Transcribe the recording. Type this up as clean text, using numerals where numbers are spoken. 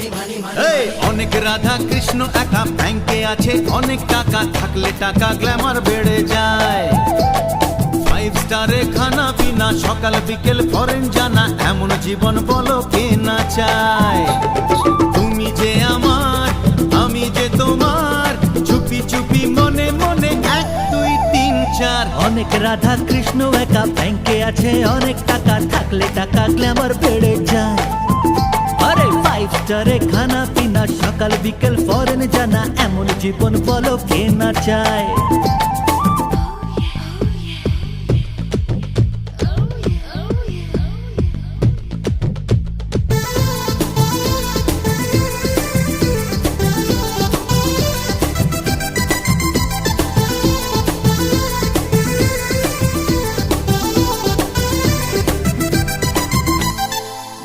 এই অনেক রাধা কৃষ্ণ একা ব্যাংকে আছে, অনেক টাকা থাকলে টাকা গ্ল্যামার বেড়ে যায়। 5 স্টারে খানা পিনা, সকাল বিকেল ফরেন জানা, এমন জীবন বলো কে না চায়। তুমি যে আমার, আমি যে তোমার, চুপি চুপি মনে মনে 1 2 3 4। অনেক রাধা কৃষ্ণ একা ব্যাংকে আছে, অনেক টাকা থাকলে টাকা গ্ল্যামার বেড়ে যায়। আরে 5 স্টারে খানা পিনা, সকাল বিকেল ফরেন জানা, এমন জীবন বলো কে না চায়।